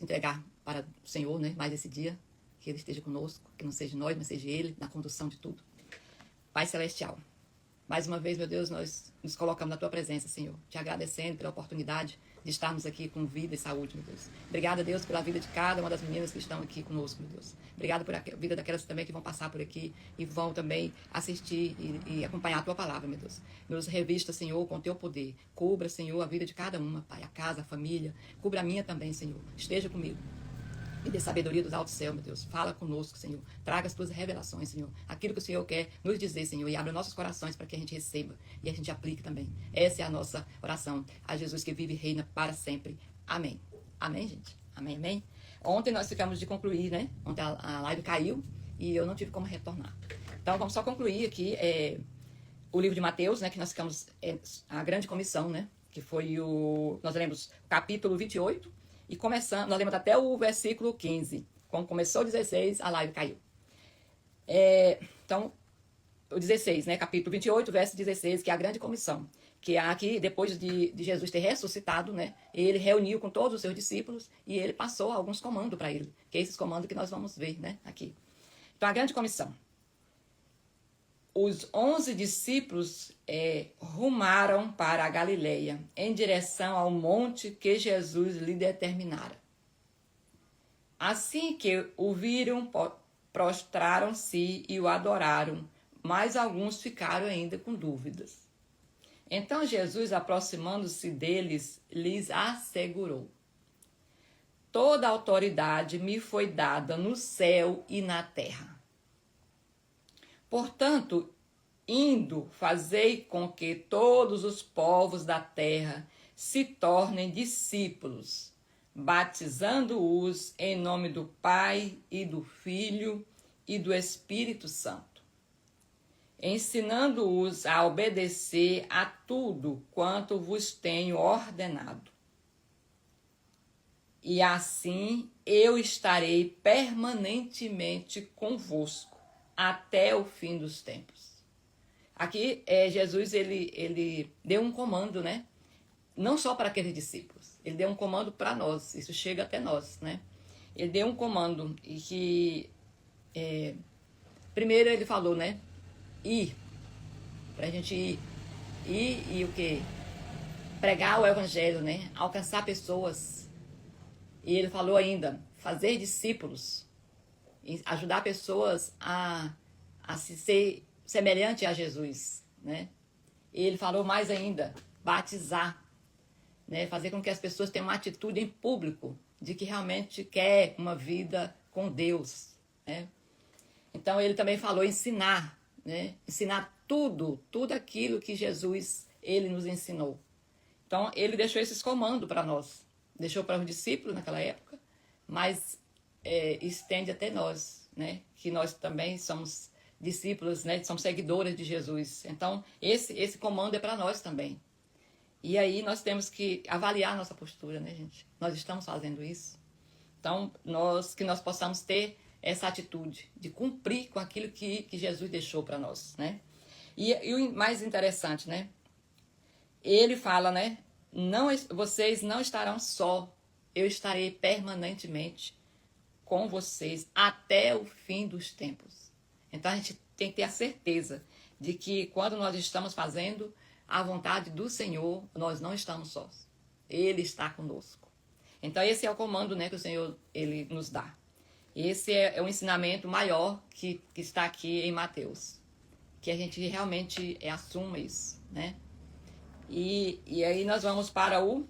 entregar para o Senhor, né, mais esse dia, que Ele esteja conosco, que não seja nós, mas seja Ele, na condução de tudo. Pai Celestial, mais uma vez, meu Deus, nós nos colocamos na Tua presença, Senhor, te agradecendo pela oportunidade de estarmos aqui com vida e saúde, meu Deus. Obrigada, Deus, pela vida de cada uma das meninas que estão aqui conosco, meu Deus. Obrigada por a vida daquelas também que vão passar por aqui e vão também assistir e acompanhar a Tua palavra, meu Deus. Nos revista, Senhor, com o Teu poder. Cubra, Senhor, a vida de cada uma, Pai, a casa, a família. Cubra a minha também, Senhor. Esteja comigo. E dê sabedoria dos altos céus, meu Deus. Fala conosco, Senhor. Traga as tuas revelações, Senhor. Aquilo que o Senhor quer nos dizer, Senhor. E abra nossos corações para que a gente receba e a gente aplique também. Essa é a nossa oração. A Jesus que vive e reina para sempre. Amém. Amém, gente? Amém, amém? Ontem nós ficamos de concluir, né? Ontem a live caiu e eu não tive como retornar. Então, vamos só concluir aqui o livro de Mateus, né? Que nós ficamos... a grande comissão, né? Que foi nós lemos o capítulo 28. E começando, nós lemos até o versículo 15. Quando começou o 16, a live caiu. Então, o 16, né? Capítulo 28, verso 16, que é a grande comissão. Que é aqui, depois de Jesus ter ressuscitado, né? Ele reuniu com todos os seus discípulos e ele passou alguns comandos para ele. Que é esses comandos que nós vamos ver, né? Aqui. Então, a grande comissão. Os 11 discípulos rumaram para a Galileia, em direção ao monte que Jesus lhe determinara. Assim que o viram, prostraram-se e o adoraram, mas alguns ficaram ainda com dúvidas. Então Jesus, aproximando-se deles, lhes assegurou: toda a autoridade me foi dada no céu e na terra. Portanto, indo, fazei com que todos os povos da terra se tornem discípulos, batizando-os em nome do Pai e do Filho e do Espírito Santo, ensinando-os a obedecer a tudo quanto vos tenho ordenado. E assim eu estarei permanentemente convosco até o fim dos tempos. Aqui, Jesus, ele deu um comando, né? Não só para aqueles discípulos. Ele deu um comando para nós. Isso chega até nós, né? Ele deu um comando e que... primeiro ele falou, né? Ir. Para a gente ir. Ir e o quê? Pregar o evangelho, né? Alcançar pessoas. E ele falou ainda, fazer discípulos. Ajudar pessoas a se ser semelhante a Jesus, né? E ele falou mais ainda, batizar, né? Fazer com que as pessoas tenham uma atitude em público de que realmente quer uma vida com Deus, né? Então ele também falou ensinar, né? Ensinar tudo aquilo que Jesus, ele nos ensinou. Então ele deixou esses comandos para nós, deixou para os discípulos naquela época, mas estende até nós, né? Que nós também somos discípulos, né? Somos seguidores de Jesus. Então, esse comando é para nós também. E aí nós temos que avaliar a nossa postura, né, gente? Nós estamos fazendo isso. Então, que nós possamos ter essa atitude de cumprir com aquilo que Jesus deixou para nós, né? E o mais interessante, né? Ele fala, né? Vocês não estarão só. Eu estarei permanentemente com vocês até o fim dos tempos. Então a gente tem que ter a certeza de que quando nós estamos fazendo a vontade do Senhor, nós não estamos sós. Ele está conosco. Então esse é o comando, né, que o Senhor ele nos dá. Esse é o ensinamento maior que está aqui em Mateus. Que a gente realmente assuma isso, né? E aí nós vamos para o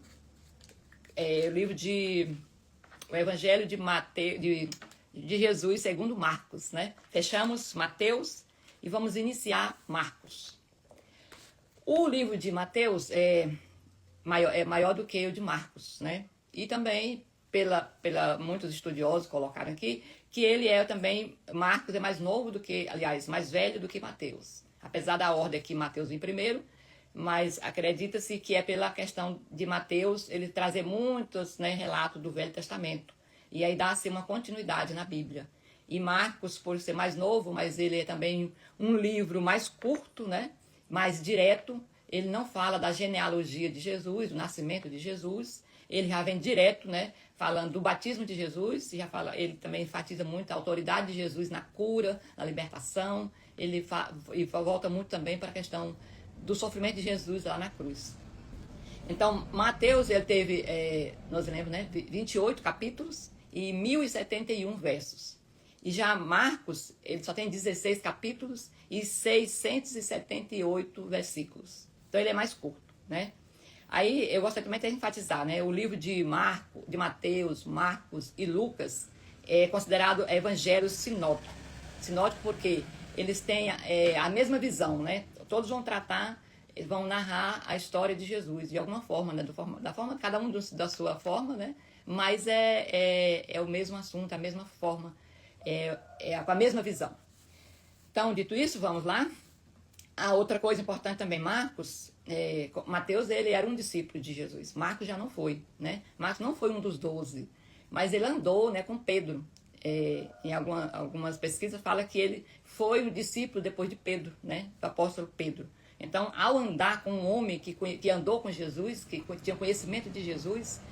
livro o Evangelho de Mateus, de Jesus segundo Marcos, né? Fechamos Mateus e vamos iniciar Marcos. O livro de Mateus é maior do que o de Marcos, né? E também, muitos estudiosos colocaram aqui, que ele também, Marcos é mais novo do que, aliás, mais velho do que Mateus. Apesar da ordem aqui, Mateus vem primeiro, mas acredita-se que é pela questão de Mateus, ele trazer muitos, né, relatos do Velho Testamento. E aí dá-se uma continuidade na Bíblia. E Marcos, por ser mais novo, mas ele é também um livro mais curto, né, mais direto. Ele não fala da genealogia de Jesus, do nascimento de Jesus. Ele já vem direto, né, falando do batismo de Jesus, ele também enfatiza muito a autoridade de Jesus na cura, na libertação, e volta muito também para a questão do sofrimento de Jesus lá na cruz. Então, Mateus, ele teve, nós lembro, né, 28 capítulos e 1071 versos. E já Marcos, ele só tem 16 capítulos e 678 versículos. Então, ele é mais curto, né? Aí, eu gostaria também de enfatizar, né, o livro de Mateus, Marcos e Lucas é considerado evangelhos sinóticos. Sinótico porque eles têm a mesma visão, né? Todos vão tratar, vão narrar a história de Jesus, de alguma forma, né? Da forma cada um da sua forma, né? Mas é o mesmo assunto, a mesma forma, com a mesma visão. Então, dito isso, vamos lá. A outra coisa importante também, Mateus, ele era um discípulo de Jesus. Marcos já não foi, né? Marcos não foi um dos 12, mas ele andou, né, com Pedro. Em algumas pesquisas fala que ele foi um discípulo depois de Pedro, né, do apóstolo Pedro. Então, ao andar com um homem que andou com Jesus, que tinha conhecimento de Jesus,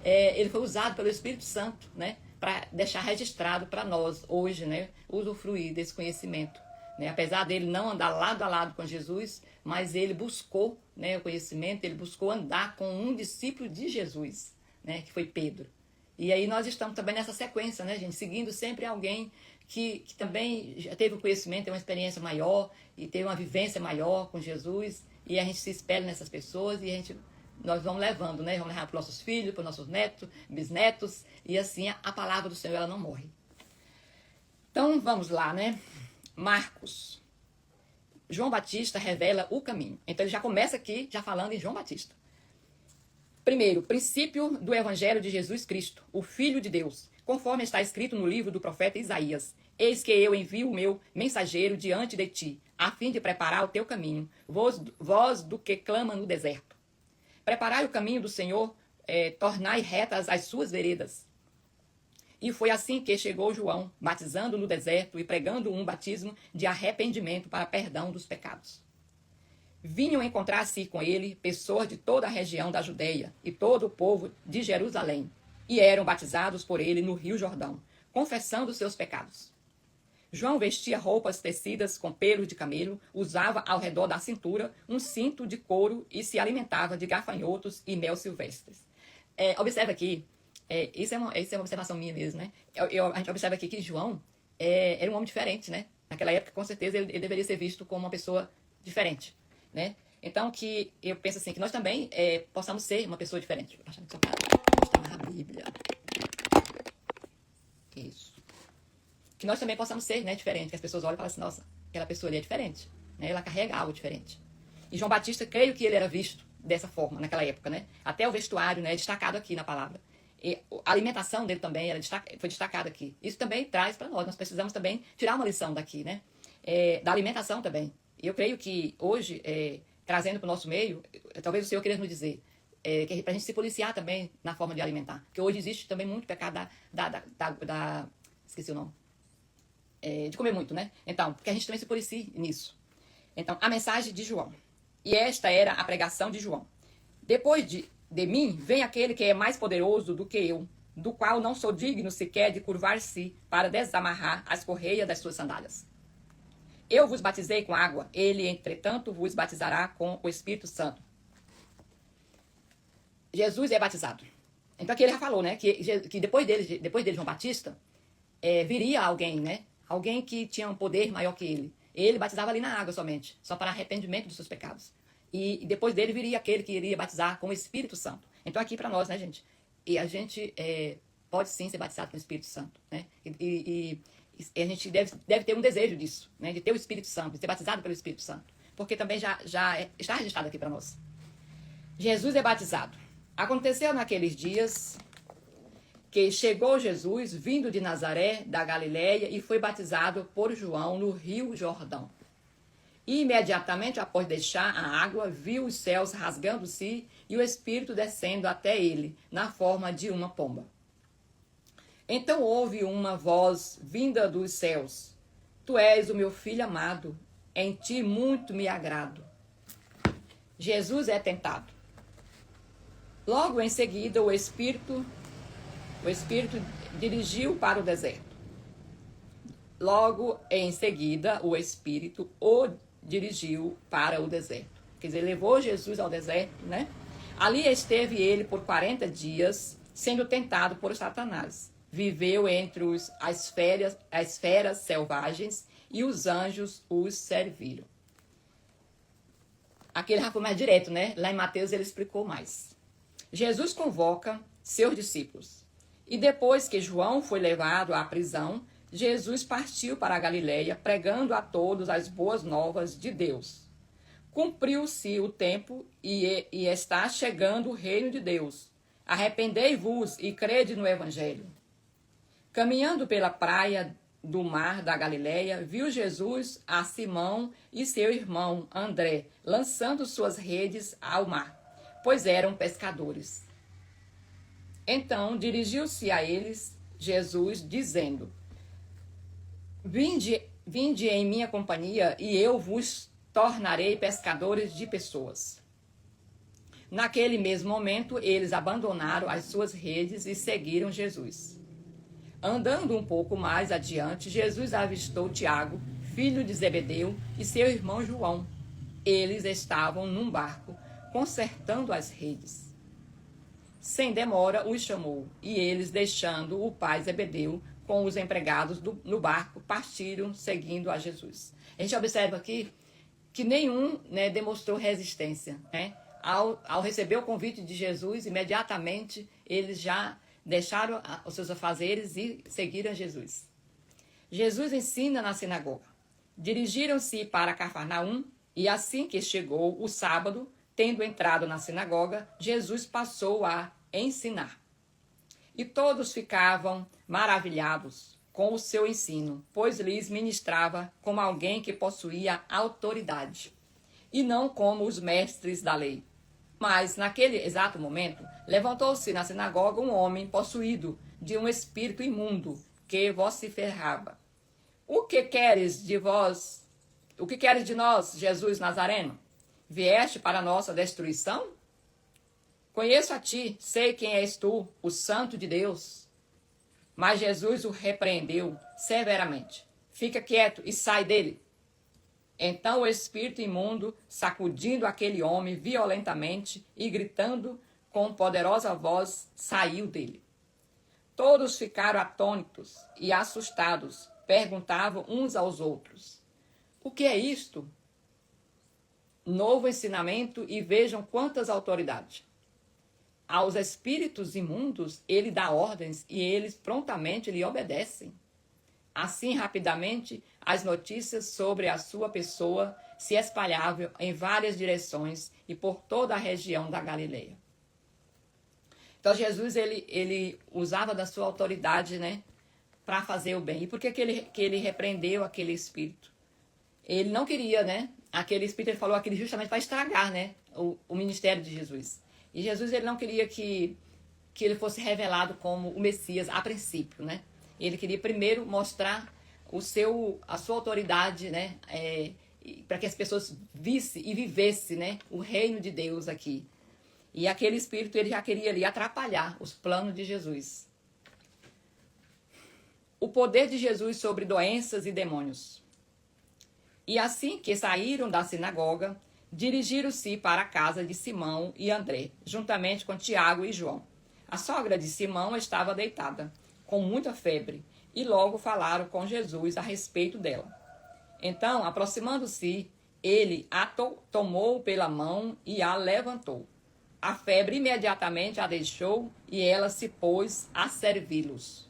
ele foi usado pelo Espírito Santo, né, para deixar registrado para nós hoje, né, usufruir desse conhecimento. Né? Apesar dele não andar lado a lado com Jesus, mas ele buscou, né, o conhecimento, ele buscou andar com um discípulo de Jesus, né, que foi Pedro. E aí nós estamos também nessa sequência, né, gente? Seguindo sempre alguém que também já teve um conhecimento, tem uma experiência maior e teve uma vivência maior com Jesus. E a gente se espelha nessas pessoas e nós vamos levando, né? Vamos levar para os nossos filhos, para os nossos netos, bisnetos. E assim a palavra do Senhor, ela não morre. Então vamos lá, né? Marcos. João Batista revela o caminho. Então ele já começa aqui, já falando em João Batista. Primeiro, princípio do Evangelho de Jesus Cristo, o Filho de Deus, conforme está escrito no livro do profeta Isaías. Eis que eu envio o meu mensageiro diante de ti, a fim de preparar o teu caminho, voz do que clama no deserto. Preparai o caminho do Senhor, tornai retas as suas veredas. E foi assim que chegou João, batizando no deserto e pregando um batismo de arrependimento para perdão dos pecados. Vinham encontrar-se com ele pessoas de toda a região da Judeia e todo o povo de Jerusalém, e eram batizados por ele no Rio Jordão, confessando seus pecados. João vestia roupas tecidas com pelos de camelo, usava ao redor da cintura um cinto de couro e se alimentava de gafanhotos e mel silvestres. Observa aqui, isso é uma observação minha mesmo, né? A gente observa aqui que João era um homem diferente, né? Naquela época, com certeza, ele deveria ser visto como uma pessoa diferente. Né? Então, que eu penso assim, que nós também possamos ser uma pessoa diferente. Vou achar só para mostrar a Bíblia. Isso. Que nós também possamos ser, né, diferente. Que as pessoas olham e falam assim, nossa, aquela pessoa ali é diferente. Né? Ela carrega algo diferente. E João Batista, creio que ele era visto dessa forma, naquela época. Né? Até o vestuário, né, é destacado aqui na palavra. E a alimentação dele também foi destacada aqui. Isso também traz para nós. Nós precisamos também tirar uma lição daqui, né? Da alimentação também. E eu creio que hoje, trazendo para o nosso meio, talvez o Senhor queira nos dizer, que para a gente se policiar também na forma de alimentar. Porque hoje existe também muito pecado esqueci o nome. De comer muito, né? Então, que a gente também se policie nisso. Então, a mensagem de João. E esta era a pregação de João. Depois de mim, vem aquele que é mais poderoso do que eu, do qual não sou digno sequer de curvar-se para desamarrar as correias das suas sandálias. Eu vos batizei com água, ele, entretanto, vos batizará com o Espírito Santo. Jesus é batizado. Então aqui ele já falou, né, que depois dele, João Batista, viria alguém, né, alguém que tinha um poder maior que ele. Ele batizava ali na água somente, só para arrependimento dos seus pecados. E depois dele viria aquele que iria batizar com o Espírito Santo. Então aqui para nós, né, gente, e a gente pode sim ser batizado com o Espírito Santo, né, e a gente deve ter um desejo disso, né? De ter o Espírito Santo, de ser batizado pelo Espírito Santo. Porque também já está registrado aqui para nós. Jesus é batizado. Aconteceu naqueles dias que chegou Jesus, vindo de Nazaré, da Galileia, e foi batizado por João no Rio Jordão. E imediatamente após deixar a água, viu os céus rasgando-se e o Espírito descendo até ele, na forma de uma pomba. Então houve uma voz vinda dos céus. Tu és o meu filho amado, em ti muito me agrado. Jesus é tentado. Logo em seguida o Espírito O Espírito dirigiu para o deserto. Logo em seguida, o Espírito o dirigiu para o deserto. Quer dizer, levou Jesus ao deserto, né? Ali esteve ele por 40 dias, sendo tentado por Satanás. Viveu entre as feras selvagens e os anjos os serviram. Aqui ele já foi mais direto, né? Lá em Mateus ele explicou mais. Jesus convoca seus discípulos. E depois que João foi levado à prisão, Jesus partiu para a Galileia, pregando a todos as boas novas de Deus. Cumpriu-se o tempo e está chegando o reino de Deus. Arrependei-vos e crede no Evangelho. Caminhando pela praia do mar da Galileia, viu Jesus a Simão e seu irmão André lançando suas redes ao mar, pois eram pescadores. Então dirigiu-se a eles Jesus, dizendo: Vinde em minha companhia e eu vos tornarei pescadores de pessoas. Naquele mesmo momento, eles abandonaram as suas redes e seguiram Jesus. Andando um pouco mais adiante, Jesus avistou Tiago, filho de Zebedeu, e seu irmão João. Eles estavam num barco, consertando as redes. Sem demora, os chamou, e eles, deixando o pai Zebedeu com os empregados no barco, partiram seguindo a Jesus. A gente observa aqui que nenhum, né, demonstrou resistência, né? Ao receber o convite de Jesus, imediatamente eles já deixaram os seus afazeres e seguiram Jesus. Jesus ensina na sinagoga. Dirigiram-se para Cafarnaum e assim que chegou o sábado, tendo entrado na sinagoga, Jesus passou a ensinar. E todos ficavam maravilhados com o seu ensino, pois lhes ministrava como alguém que possuía autoridade, e não como os mestres da lei. Mas, naquele exato momento, levantou-se na sinagoga um homem possuído de um espírito imundo, que vociferava: O que queres de vós? O que queres de nós, Jesus Nazareno? Vieste para a nossa destruição? Conheço a ti, sei quem és tu, o Santo de Deus. Mas Jesus o repreendeu severamente. Fica quieto e sai dele. Então o espírito imundo, sacudindo aquele homem violentamente e gritando com poderosa voz, saiu dele. Todos ficaram atônitos e assustados, perguntavam uns aos outros: O que é isto? Novo ensinamento, e vejam quantas autoridades. Aos espíritos imundos ele dá ordens e eles prontamente lhe obedecem. Assim, rapidamente, as notícias sobre a sua pessoa se espalhavam em várias direções e por toda a região da Galileia. Então, Jesus, ele usava da sua autoridade, né, para fazer o bem. E por que ele repreendeu aquele espírito? Ele não queria, né, aquele espírito, ele falou aquilo justamente para estragar, né, o ministério de Jesus. E Jesus, ele não queria que ele fosse revelado como o Messias a princípio, né? Ele queria primeiro mostrar a sua autoridade, né? Para que as pessoas vissem e vivessem, né, o reino de Deus aqui. E aquele espírito, ele já queria ali atrapalhar os planos de Jesus. O poder de Jesus sobre doenças e demônios. E assim que saíram da sinagoga, dirigiram-se para a casa de Simão e André, juntamente com Tiago e João. A sogra de Simão estava deitada, com muita febre, e logo falaram com Jesus a respeito dela. Então, aproximando-se, ele a tomou pela mão e a levantou. A febre imediatamente a deixou e ela se pôs a servi-los.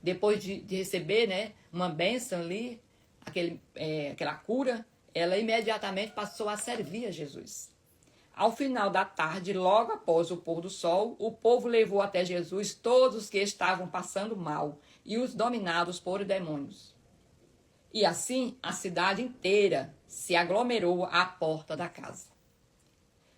Depois de receber, né, uma bênção ali, aquela cura, ela imediatamente passou a servir a Jesus. Ao final da tarde, logo após o pôr do sol, o povo levou até Jesus todos os que estavam passando mal e os dominados por demônios. E assim a cidade inteira se aglomerou à porta da casa.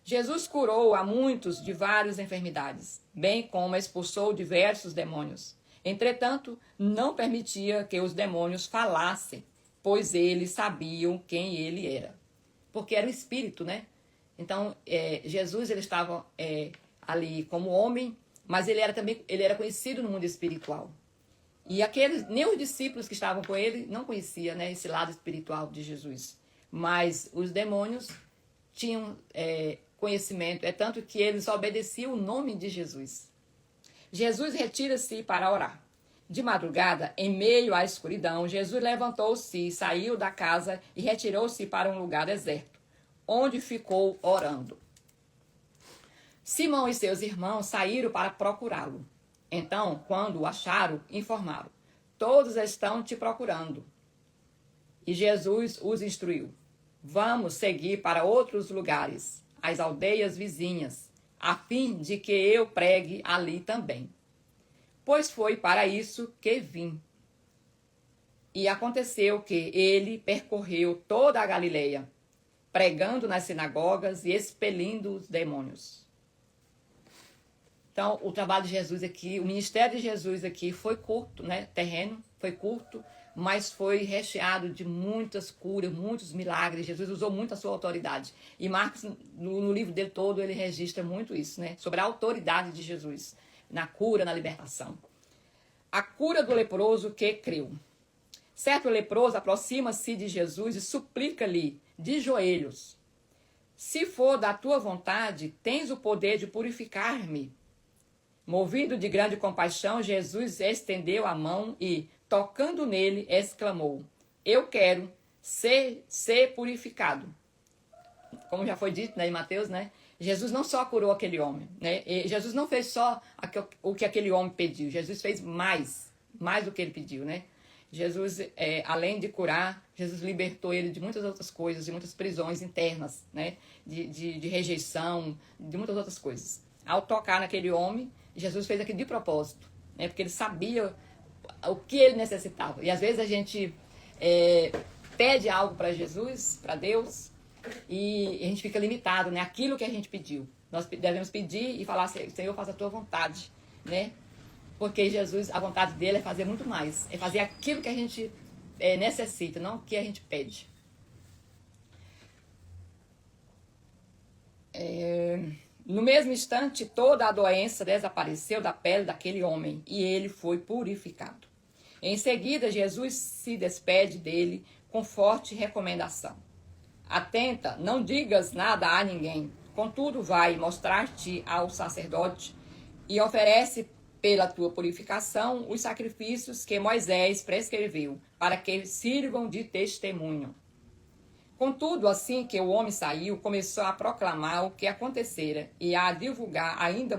Jesus curou a muitos de várias enfermidades, bem como expulsou diversos demônios. Entretanto, não permitia que os demônios falassem, pois eles sabiam quem ele era. Porque era o Espírito, né? Então, Jesus, ele estava ali como homem, mas ele era conhecido no mundo espiritual. E nem os discípulos que estavam com ele não conheciam, né, esse lado espiritual de Jesus. Mas os demônios tinham conhecimento, é tanto que eles obedeciam o nome de Jesus. Jesus retira-se para orar. De madrugada, em meio à escuridão, Jesus levantou-se, saiu da casa e retirou-se para um lugar deserto, onde ficou orando. Simão e seus irmãos saíram para procurá-lo. Então, quando o acharam, informaram: todos estão te procurando. E Jesus os instruiu: vamos seguir para outros lugares, as aldeias vizinhas, a fim de que eu pregue ali também. Pois foi para isso que vim. E aconteceu que ele percorreu toda a Galileia, pregando nas sinagogas e expelindo os demônios. Então, o trabalho de Jesus aqui, o ministério de Jesus aqui foi curto, né? Terreno, foi curto, mas foi recheado de muitas curas, muitos milagres. Jesus usou muito a sua autoridade. E Marcos, no livro dele todo, ele registra muito isso, né? Sobre a autoridade de Jesus na cura, na libertação. A cura do leproso que creu. Certo leproso aproxima-se de Jesus e suplica-lhe de joelhos: se for da tua vontade, tens o poder de purificar-me. Movido de grande compaixão, Jesus estendeu a mão e, tocando nele, exclamou: eu quero ser purificado. Como já foi dito, né, em Mateus, né? Jesus não só curou aquele homem, né? E Jesus não fez só o que aquele homem pediu. Jesus fez mais do que ele pediu, né? Jesus, além de curar, Jesus libertou ele de muitas outras coisas, de muitas prisões internas, né? De rejeição, de muitas outras coisas. Ao tocar naquele homem, Jesus fez aquilo de propósito, né? Porque ele sabia o que ele necessitava. E às vezes a gente pede algo para Jesus, para Deus, e a gente fica limitado, né? Aquilo que a gente pediu. Nós devemos pedir e falar: Senhor, faça a tua vontade, né? Porque Jesus, a vontade dele é fazer muito mais. É fazer aquilo que a gente necessita, não o que a gente pede. No mesmo instante, toda a doença desapareceu da pele daquele homem e ele foi purificado. Em seguida, Jesus se despede dele com forte recomendação: atenta, não digas nada a ninguém. Contudo, vai mostrar-te ao sacerdote e oferece pela tua purificação os sacrifícios que Moisés prescreveu, para que sirvam de testemunho. Contudo, assim que o homem saiu, começou a proclamar o que acontecera e a divulgar ainda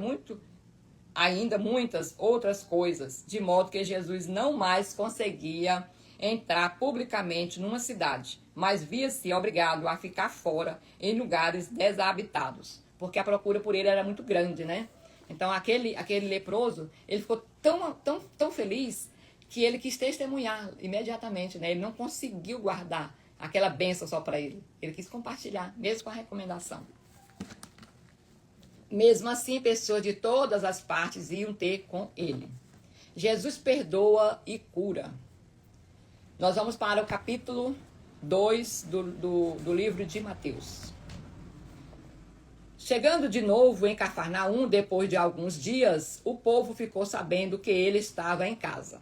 muitas outras coisas, de modo que Jesus não mais conseguia entrar publicamente numa cidade, mas via-se obrigado a ficar fora em lugares desabitados, porque a procura por ele era muito grande, né? Então aquele leproso, ele ficou tão feliz que ele quis testemunhar imediatamente, né? Ele não conseguiu guardar aquela bênção só para ele. Ele quis compartilhar, mesmo com a recomendação. Mesmo assim, pessoas de todas as partes iam ter com ele. Jesus perdoa e cura. Nós vamos para o capítulo 2 do livro de Mateus. Chegando de novo em Cafarnaum, depois de alguns dias, o povo ficou sabendo que ele estava em casa.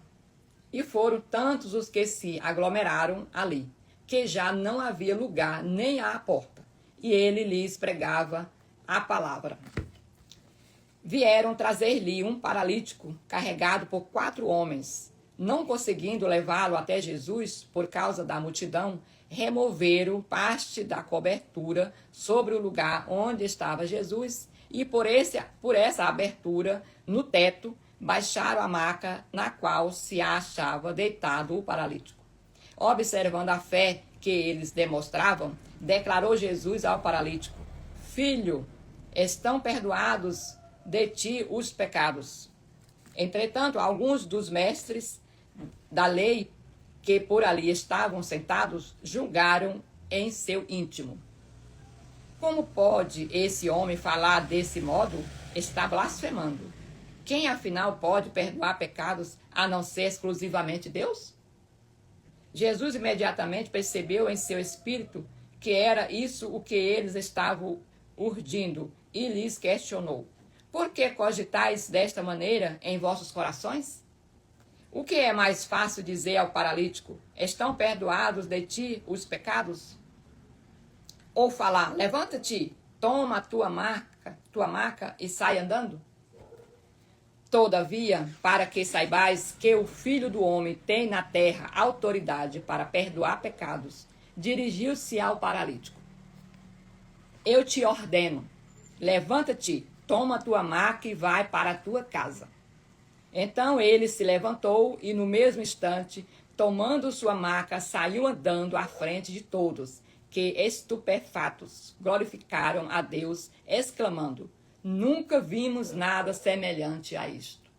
E foram tantos os que se aglomeraram ali, que já não havia lugar nem à porta. E ele lhes pregava a palavra. Vieram trazer-lhe um paralítico carregado por 4 homens. Não conseguindo levá-lo até Jesus por causa da multidão, removeram parte da cobertura sobre o lugar onde estava Jesus e por essa abertura no teto baixaram a maca na qual se achava deitado o paralítico. Observando a fé que eles demonstravam, declarou Jesus ao paralítico: filho, estão perdoados de ti os pecados. Entretanto, alguns dos mestres da lei que por ali estavam sentados julgaram em seu íntimo: como pode esse homem falar desse modo? Está blasfemando. Quem afinal pode perdoar pecados a não ser exclusivamente Deus? Jesus imediatamente percebeu em seu espírito que era isso o que eles estavam urdindo e lhes questionou: Por que cogitais desta maneira em vossos corações? O que é mais fácil dizer ao paralítico: estão perdoados de ti os pecados? Ou falar: levanta-te, toma a tua maca e sai andando? Todavia, para que saibais que o Filho do Homem tem na terra autoridade para perdoar pecados, dirigiu-se ao paralítico: eu te ordeno, levanta-te, toma a tua maca e vai para a tua casa. Então ele se levantou e no mesmo instante, tomando sua maca, saiu andando à frente de todos, que estupefatos glorificaram a Deus, exclamando: nunca vimos nada semelhante a isto.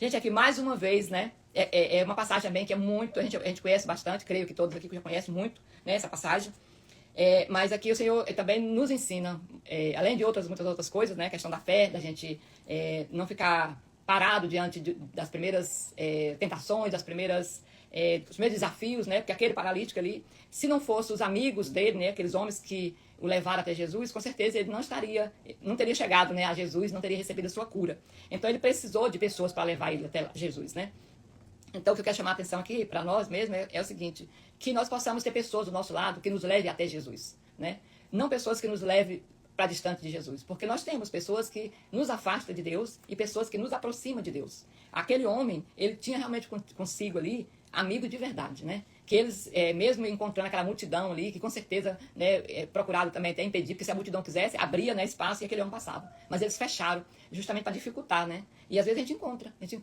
Gente, aqui mais uma vez, né? É uma passagem também que é muito, a gente conhece bastante, creio que todos aqui já conhecem muito, né, essa passagem. Mas aqui o Senhor também nos ensina, além de muitas outras coisas, né? A questão da fé, da gente não ficar parado diante das primeiras tentações, dos primeiros desafios, né? Porque aquele paralítico ali, se não fossem os amigos dele, né? Aqueles homens que o levaram até Jesus, com certeza ele não teria chegado, né, a Jesus, não teria recebido a sua cura. Então ele precisou de pessoas para levar ele até Jesus, né? Então o que eu quero chamar a atenção aqui para nós mesmos é o seguinte: que nós possamos ter pessoas do nosso lado que nos levem até Jesus, né? Não pessoas que nos levem para distante de Jesus, porque nós temos pessoas que nos afastam de Deus e pessoas que nos aproximam de Deus. Aquele homem, ele tinha realmente consigo ali amigo de verdade, né? Que eles, mesmo encontrando aquela multidão ali, que com certeza, né, procuraram também até impedir, porque se a multidão quisesse, abria, né, espaço e aquele homem passava. Mas eles fecharam, justamente para dificultar, né? E às vezes a gente encontra, a gente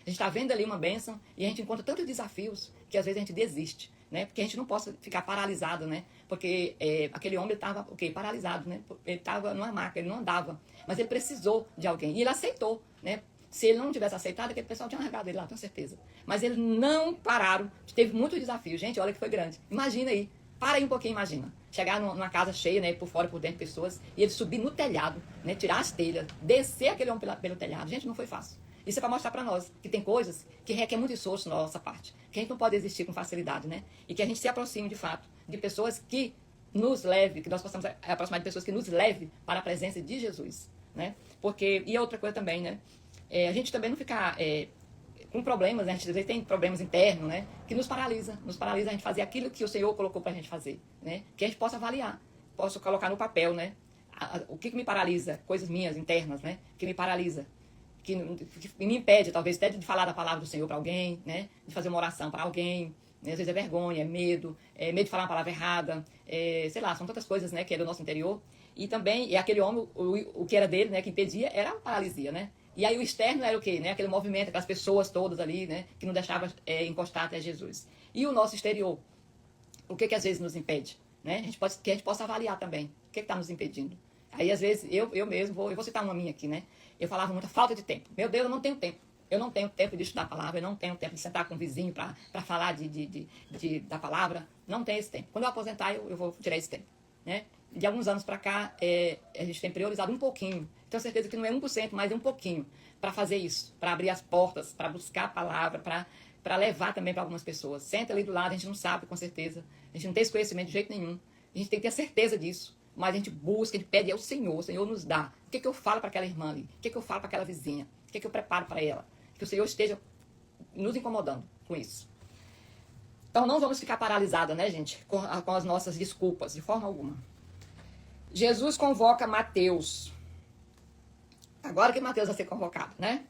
está vendo ali uma bênção e a gente encontra tantos desafios que às vezes a gente desiste, né? Porque a gente não possa ficar paralisado, né? Porque aquele homem estava paralisado, né? Ele estava numa maca, ele não andava, mas ele precisou de alguém e ele aceitou, né? Se ele não tivesse aceitado, aquele pessoal tinha largado ele lá, tenho certeza. Mas eles não pararam, teve muitos desafios. Gente, olha que foi grande. Imagina aí, para aí um pouquinho, imagina. Chegar numa casa cheia, né, por fora e por dentro, pessoas, e ele subir no telhado, né, tirar as telhas, descer aquele homem pelo telhado. Gente, não foi fácil. Isso é para mostrar para nós que tem coisas que requer muito esforço na nossa parte, que a gente não pode existir com facilidade, né? E que a gente se aproxime, de fato, de pessoas que nos leve, que nós possamos aproximar de pessoas que nos leve para a presença de Jesus, né? Porque, e outra coisa também, né? A gente também não ficar com problemas, né? A gente às vezes tem problemas internos, né? Que nos paralisa a gente fazer aquilo que o Senhor colocou pra gente fazer, né? Que a gente possa avaliar, possa colocar no papel, né? O que me paralisa, coisas minhas internas, né? Que me paralisa, que me impede, talvez, até de falar da palavra do Senhor para alguém, né? De fazer uma oração para alguém, né? Às vezes é vergonha, é medo de falar uma palavra errada, sei lá, são tantas coisas, né? Que é do nosso interior. E também, aquele homem, o que era dele, né? Que impedia, era a paralisia, né? E aí o externo era o quê? Né? Aquele movimento, aquelas pessoas todas ali, né? Que não deixavam encostar até Jesus. E o nosso exterior? O que às vezes nos impede? Né? Que a gente possa avaliar também. O que está nos impedindo? Aí às vezes eu mesmo, eu vou citar uma minha aqui, né? Eu falava muita falta de tempo. Meu Deus, eu não tenho tempo. Eu não tenho tempo de estudar a palavra, eu não tenho tempo de sentar com o vizinho para falar da palavra. Não tenho esse tempo. Quando eu aposentar, eu vou tirar esse tempo, né? De alguns anos para cá, a gente tem priorizado um pouquinho. Tenho certeza que não é 1%, mas é um pouquinho para fazer isso, para abrir as portas, para buscar a palavra, para levar também para algumas pessoas. Senta ali do lado, a gente não sabe com certeza, a gente não tem esse conhecimento de jeito nenhum. A gente tem que ter certeza disso, mas a gente busca, a gente pede ao Senhor, o Senhor nos dá. O que eu falo para aquela irmã ali? O que eu falo para aquela vizinha? O que eu preparo para ela? Que o Senhor esteja nos incomodando com isso. Então não vamos ficar paralisados, né, gente, com as nossas desculpas, de forma alguma. Jesus convoca Mateus. Agora que Mateus vai ser convocado, né?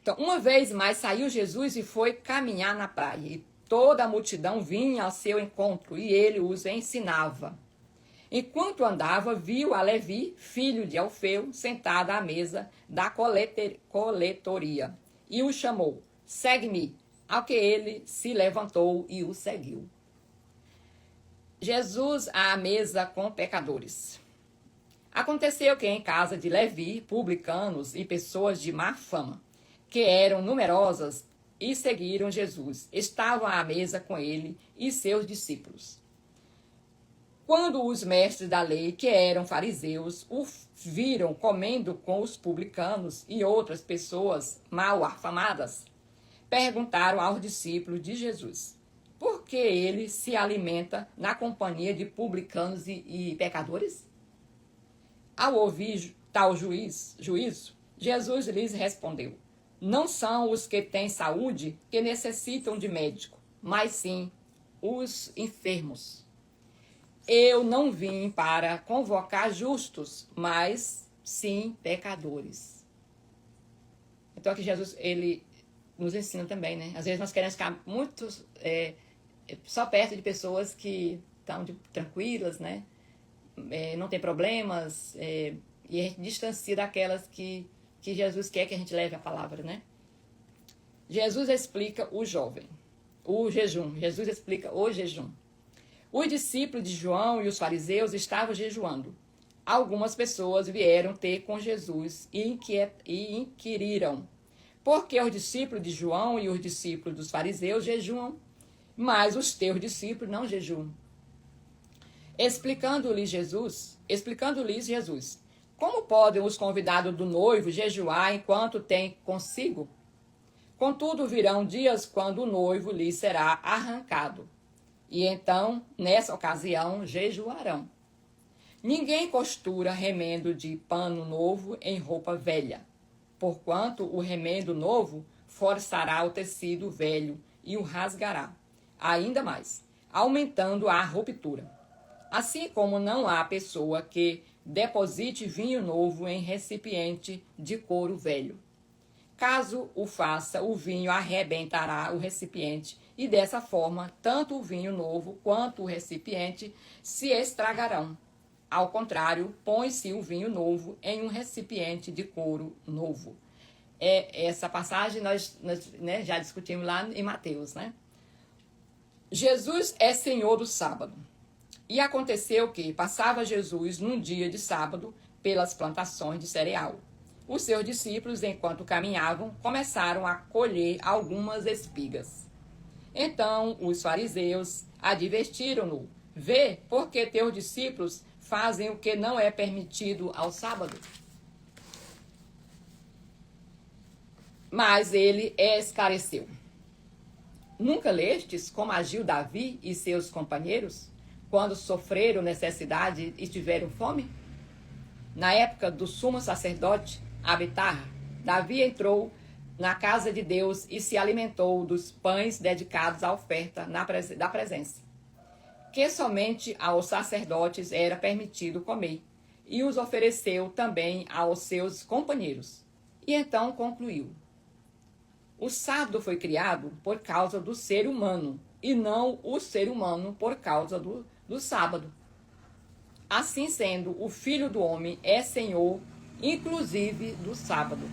Então, uma vez mais saiu Jesus e foi caminhar na praia. E toda a multidão vinha ao seu encontro e ele os ensinava. Enquanto andava, viu a Levi, filho de Alfeu, sentado à mesa da coletoria. E o chamou: segue-me. Ao que ele se levantou e o seguiu. Jesus à mesa com pecadores. Aconteceu que em casa de Levi, publicanos e pessoas de má fama, que eram numerosas e seguiram Jesus, estavam à mesa com ele e seus discípulos. Quando os mestres da lei, que eram fariseus, o viram comendo com os publicanos e outras pessoas mal afamadas, perguntaram aos discípulos de Jesus: por que ele se alimenta na companhia de publicanos e pecadores? Ao ouvir tal juízo, Jesus lhes respondeu: não são os que têm saúde que necessitam de médico, mas sim os enfermos. Eu não vim para convocar justos, mas sim pecadores. Então aqui Jesus, ele nos ensina também, né? Às vezes nós queremos ficar muito só perto de pessoas que estão tranquilas, né? Não tem problemas, e a gente distancia daquelas que Jesus quer que a gente leve a palavra, né? Jesus explica o jejum. Jesus explica o jejum. Os discípulos de João e os fariseus estavam jejuando. Algumas pessoas vieram ter com Jesus e inquiriram: por que os discípulos de João e os discípulos dos fariseus jejuam, mas os teus discípulos não jejuam? Explicando-lhes Jesus, como podem os convidados do noivo jejuar enquanto têm consigo? Contudo, virão dias quando o noivo lhes será arrancado, e então, nessa ocasião, jejuarão. Ninguém costura remendo de pano novo em roupa velha, porquanto o remendo novo forçará o tecido velho e o rasgará, ainda mais, aumentando a ruptura. Assim como não há pessoa que deposite vinho novo em recipiente de couro velho. Caso o faça, o vinho arrebentará o recipiente, e dessa forma, tanto o vinho novo quanto o recipiente se estragarão. Ao contrário, põe-se o vinho novo em um recipiente de couro novo. Essa passagem nós né, já discutimos lá em Mateus, né? Jesus é Senhor do sábado. E aconteceu que passava Jesus num dia de sábado pelas plantações de cereal. Os seus discípulos, enquanto caminhavam, começaram a colher algumas espigas. Então os fariseus advertiram-no: vê, porque teus discípulos fazem o que não é permitido ao sábado. Mas ele esclareceu: nunca lestes como agiu Davi e seus companheiros, quando sofreram necessidade e tiveram fome? Na época do sumo sacerdote Abiatar, Davi entrou na casa de Deus e se alimentou dos pães dedicados à oferta da presença, que somente aos sacerdotes era permitido comer, e os ofereceu também aos seus companheiros. E então concluiu: o sábado foi criado por causa do ser humano, e não o ser humano por causa do sábado. Assim sendo, o Filho do Homem é Senhor, inclusive do sábado.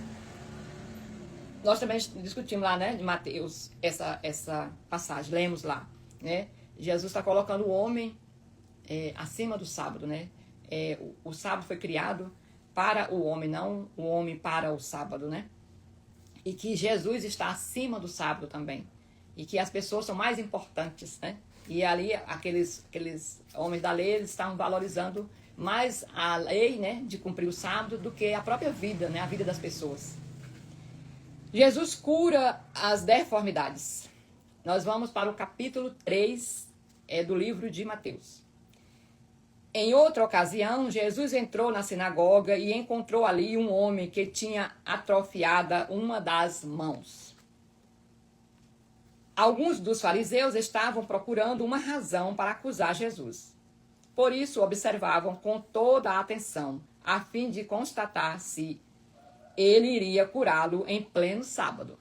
Nós também discutimos lá, né, de Mateus, essa passagem, lemos lá, né? Jesus está colocando o homem acima do sábado, né? O sábado foi criado para o homem, não o homem para o sábado, né? E que Jesus está acima do sábado também. E que as pessoas são mais importantes, né? E ali aqueles homens da lei, eles estavam valorizando mais a lei, né, de cumprir o sábado do que a própria vida, né, a vida das pessoas. Jesus cura as deformidades. Nós vamos para o capítulo 3 do livro de Mateus. Em outra ocasião, Jesus entrou na sinagoga e encontrou ali um homem que tinha atrofiada uma das mãos. Alguns dos fariseus estavam procurando uma razão para acusar Jesus. Por isso, observavam com toda a atenção, a fim de constatar se ele iria curá-lo em pleno sábado.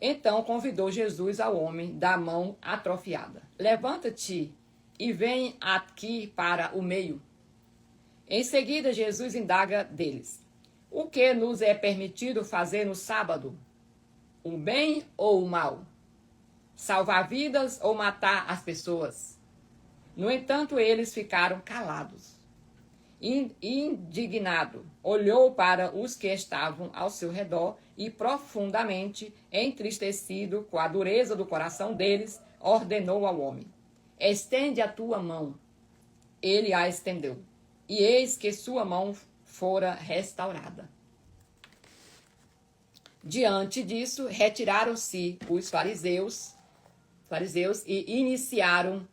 Então convidou Jesus ao homem da mão atrofiada: levanta-te e vem aqui para o meio. Em seguida, Jesus indaga deles: o que nos é permitido fazer no sábado? O bem ou o mal? Salvar vidas ou matar as pessoas? No entanto, eles ficaram calados. Indignado, olhou para os que estavam ao seu redor e, profundamente entristecido com a dureza do coração deles, ordenou ao homem: estende a tua mão. Ele a estendeu, e eis que sua mão fora restaurada. Diante disso, retiraram-se os fariseus e iniciaram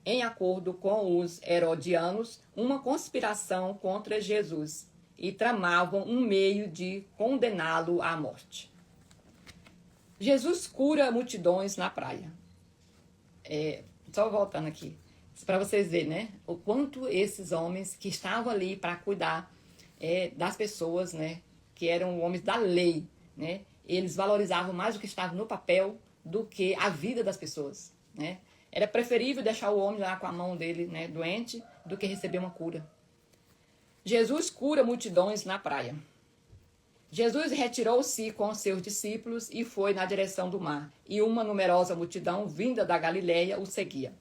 em acordo com os herodianos, uma conspiração contra Jesus e tramavam um meio de condená-lo à morte. Jesus cura multidões na praia. Só voltando aqui, para vocês verem, né, o quanto esses homens que estavam ali para cuidar das pessoas, né, que eram homens da lei, né, eles valorizavam mais o que estava no papel do que a vida das pessoas, né. Era preferível deixar o homem lá com a mão dele, né, doente, do que receber uma cura. Jesus cura multidões na praia. Jesus retirou-se com seus discípulos e foi na direção do mar, e uma numerosa multidão vinda da Galiléia o seguia.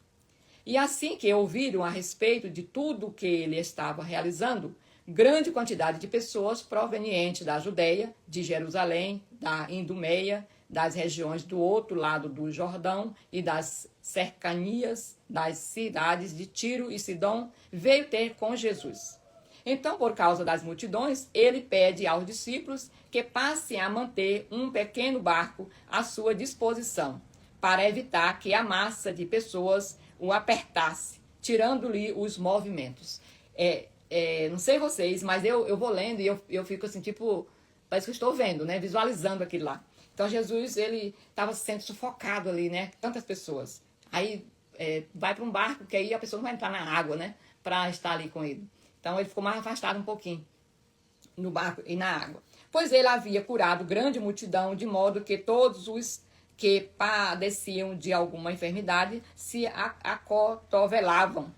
E assim que ouviram a respeito de tudo o que ele estava realizando, grande quantidade de pessoas provenientes da Judeia, de Jerusalém, da Idumeia, das regiões do outro lado do Jordão e das cercanias das cidades de Tiro e Sidom, veio ter com Jesus. Então, por causa das multidões, ele pede aos discípulos que passem a manter um pequeno barco à sua disposição, para evitar que a massa de pessoas o apertasse, tirando-lhe os movimentos. Não sei vocês, mas eu vou lendo e eu fico assim, tipo, parece que eu estou vendo, né? Visualizando aquilo lá. Então, Jesus, ele estava sendo sufocado ali, né? Tantas pessoas. Aí, vai para um barco, que aí a pessoa não vai entrar na água, né? Para estar ali com ele. Então, ele ficou mais afastado um pouquinho no barco e na água. Pois ele havia curado grande multidão, de modo que todos os que padeciam de alguma enfermidade se acotovelavam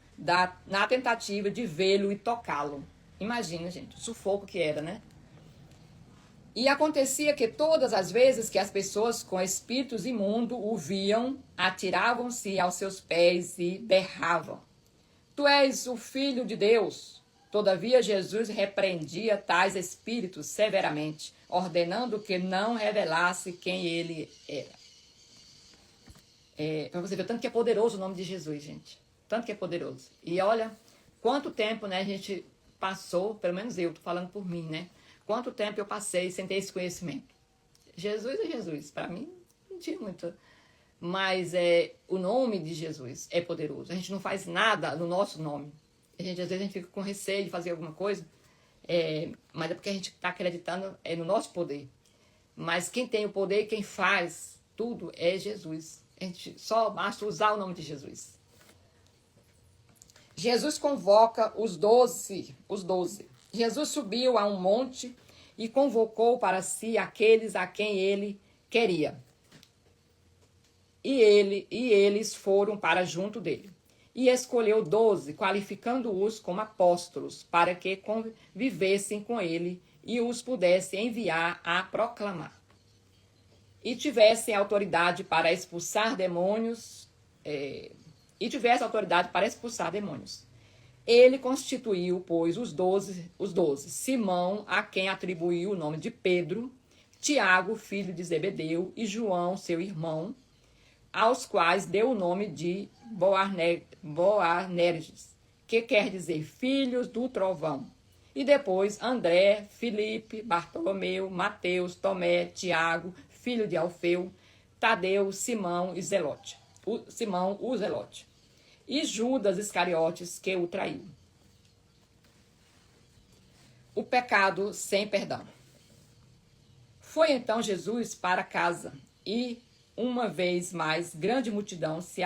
na tentativa de vê-lo e tocá-lo. Imagina, gente, o sufoco que era, né? E acontecia que todas as vezes que as pessoas com espíritos imundos o viam, atiravam-se aos seus pés e berravam: Tu és o Filho de Deus. Todavia Jesus repreendia tais espíritos severamente, ordenando que não revelasse quem ele era. Para você ver o tanto que é poderoso o nome de Jesus, gente. Tanto que é poderoso. E olha, quanto tempo, né, a gente passou, pelo menos eu, tô falando por mim, né? Quanto tempo eu passei sem ter esse conhecimento. Jesus é Jesus. Para mim, não tinha muito. Mas o nome de Jesus é poderoso. A gente não faz nada no nosso nome. Às vezes a gente fica com receio de fazer alguma coisa, mas é porque a gente está acreditando no nosso poder. Mas quem tem o poder, quem faz tudo é Jesus. A gente só basta usar o nome de Jesus. Jesus convoca os 12. Jesus subiu a um monte e convocou para si aqueles a quem ele queria. E eles foram para junto dele. E escolheu 12, qualificando-os como apóstolos, para que convivessem com ele e os pudesse enviar a proclamar. E tivessem autoridade para expulsar demônios. Ele constituiu, pois, os 12. Simão, a quem atribuiu o nome de Pedro, Tiago, filho de Zebedeu, e João, seu irmão, aos quais deu o nome de Boanerges, que quer dizer filhos do trovão. E depois André, Filipe, Bartolomeu, Mateus, Tomé, Tiago, filho de Alfeu, Tadeu, Simão, o Zelote. E Judas Iscariotes, que o traiu. O pecado sem perdão. Foi então Jesus para casa e uma vez mais, grande multidão se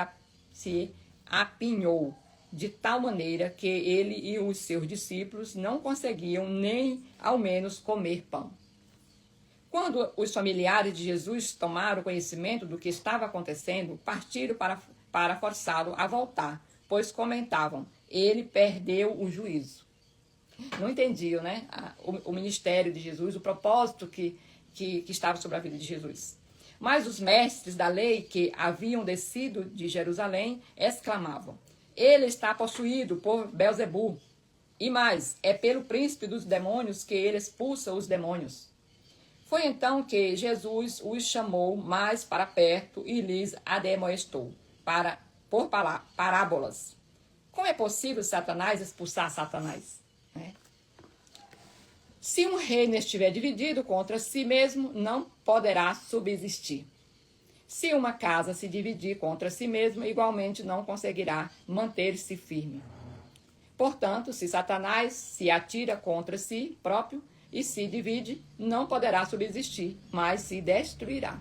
apinhou, de tal maneira que ele e os seus discípulos não conseguiam nem ao menos comer pão. Quando os familiares de Jesus tomaram conhecimento do que estava acontecendo, partiram para forçá-lo a voltar, pois comentavam: ele perdeu o juízo. Não entendiam, né? O ministério de Jesus, o propósito que estava sobre a vida de Jesus. Mas os mestres da lei que haviam descido de Jerusalém exclamavam: ele está possuído por Belzebu. E mais, é pelo príncipe dos demônios que ele expulsa os demônios. Foi então que Jesus os chamou mais para perto e lhes admoestou por parábolas. Como é possível Satanás expulsar Satanás? Se um reino estiver dividido contra si mesmo, não poderá subsistir. Se uma casa se dividir contra si mesma, igualmente não conseguirá manter-se firme. Portanto, se Satanás se atira contra si próprio e se divide, não poderá subsistir, mas se destruirá.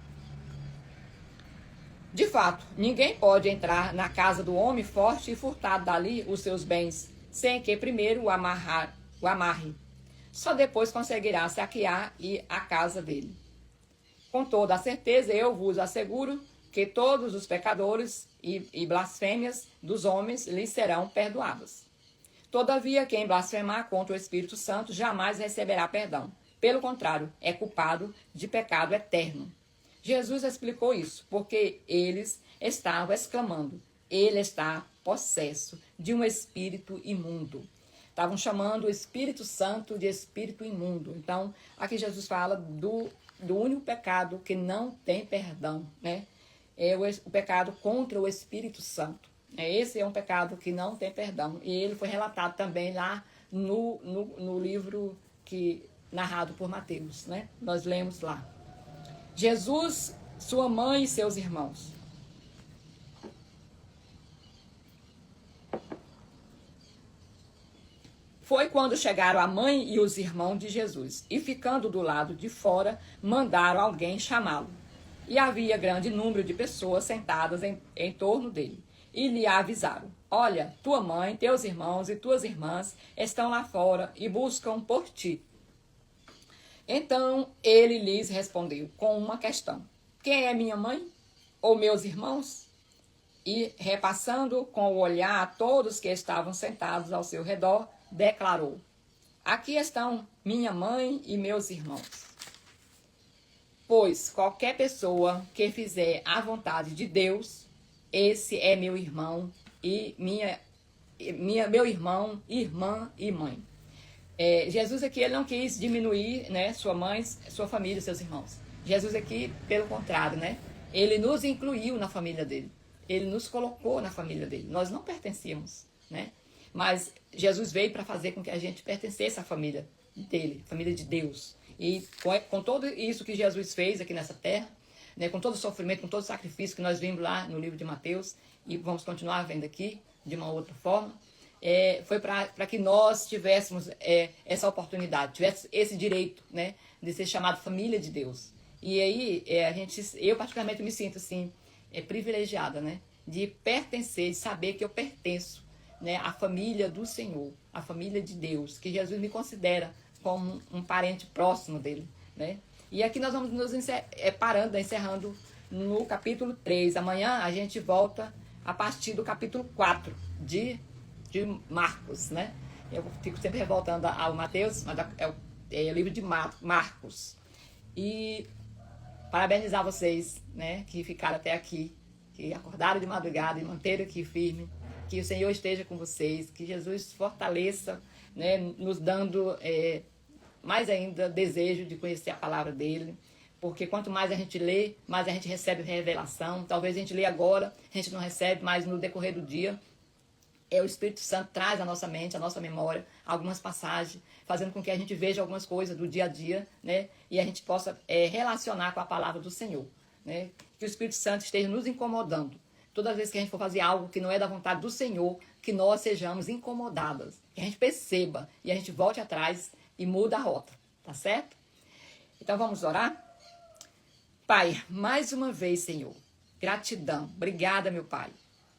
De fato, ninguém pode entrar na casa do homem forte e furtar dali os seus bens, sem que primeiro o amarre. Só depois conseguirá saquear a casa dele. Com toda a certeza, eu vos asseguro que todos os pecadores e blasfêmias dos homens lhes serão perdoadas. Todavia, quem blasfemar contra o Espírito Santo jamais receberá perdão. Pelo contrário, é culpado de pecado eterno. Jesus explicou isso porque eles estavam exclamando: ele está possesso de um espírito imundo. Estavam chamando o Espírito Santo de espírito imundo. Então, aqui Jesus fala do único pecado que não tem perdão, né? É o pecado contra o Espírito Santo. Esse é um pecado que não tem perdão. E ele foi relatado também lá no livro narrado por Mateus, né? Nós lemos lá. Jesus, sua mãe e seus irmãos. Foi quando chegaram a mãe e os irmãos de Jesus, e ficando do lado de fora, mandaram alguém chamá-lo. E havia grande número de pessoas sentadas em torno dele. E lhe avisaram: olha, tua mãe, teus irmãos e tuas irmãs estão lá fora e buscam por ti. Então ele lhes respondeu com uma questão: quem é minha mãe ou meus irmãos? E repassando com o olhar a todos que estavam sentados ao seu redor, declarou: aqui estão minha mãe e meus irmãos. Pois qualquer pessoa que fizer a vontade de Deus, esse é meu irmão e meu irmão, irmã e mãe. Jesus aqui, ele não quis diminuir, né, sua mãe, sua família, seus irmãos. Jesus aqui, pelo contrário, né, ele nos incluiu na família dele. Ele nos colocou na família dele. Nós não pertencíamos, né? Mas Jesus veio para fazer com que a gente pertencesse à família dele, família de Deus. E com tudo isso que Jesus fez aqui nessa terra, né, com todo o sofrimento, com todo o sacrifício que nós vimos lá no livro de Mateus, e vamos continuar vendo aqui de uma outra forma, foi para que nós tivéssemos essa oportunidade, tivéssemos esse direito, né, de ser chamado família de Deus. E aí, eu particularmente me sinto assim, privilegiada, né, de pertencer, de saber que eu pertenço, né, à família do Senhor, à família de Deus, que Jesus me considera como um parente próximo dele, né? E aqui nós vamos nos encerrando no capítulo 3. Amanhã a gente volta a partir do capítulo 4 de Marcos, né? Eu fico sempre voltando ao Mateus, mas é o livro de Marcos. E parabenizar vocês, né, que ficaram até aqui, que acordaram de madrugada e manteram aqui firme. Que o Senhor esteja com vocês, que Jesus fortaleça, né, nos dando mais ainda desejo de conhecer a palavra dele, porque quanto mais a gente lê, mais a gente recebe revelação. Talvez a gente lê agora, a gente não recebe, mas no decorrer do dia, o Espírito Santo traz à nossa mente, à nossa memória, algumas passagens, fazendo com que a gente veja algumas coisas do dia a dia, né, e a gente possa relacionar com a palavra do Senhor, né, que o Espírito Santo esteja nos incomodando. Toda vez que a gente for fazer algo que não é da vontade do Senhor, que nós sejamos incomodadas, que a gente perceba e a gente volte atrás e muda a rota, tá certo? Então vamos orar? Pai, mais uma vez, Senhor, gratidão, obrigada, meu Pai,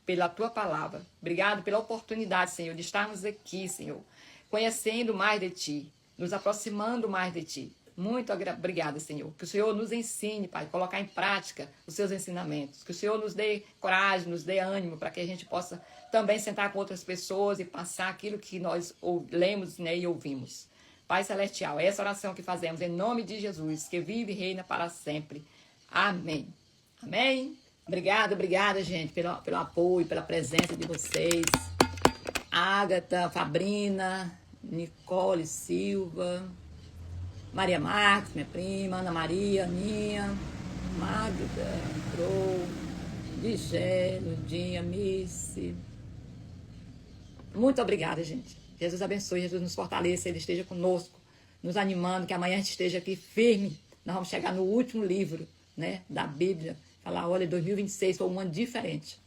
pela Tua palavra, obrigado pela oportunidade, Senhor, de estarmos aqui, Senhor, conhecendo mais de Ti, nos aproximando mais de Ti. Muito obrigada, Senhor. Que o Senhor nos ensine, Pai, colocar em prática os seus ensinamentos. Que o Senhor nos dê coragem, nos dê ânimo para que a gente possa também sentar com outras pessoas e passar aquilo que nós lemos, né, e ouvimos. Pai Celestial, é essa oração que fazemos em nome de Jesus, que vive e reina para sempre. Amém. Amém. Obrigada, gente, pelo apoio, pela presença de vocês. Ágata, Fabrina, Nicole Silva, Maria Marques, minha prima, Ana Maria, Aninha, Magda, entrou, Digé, Lundinha, Missy. Muito obrigada, gente. Jesus abençoe, Jesus nos fortaleça, Ele esteja conosco, nos animando, que amanhã a gente esteja aqui firme. Nós vamos chegar no último livro, né, da Bíblia, Falar, olha, 2026 foi um ano diferente.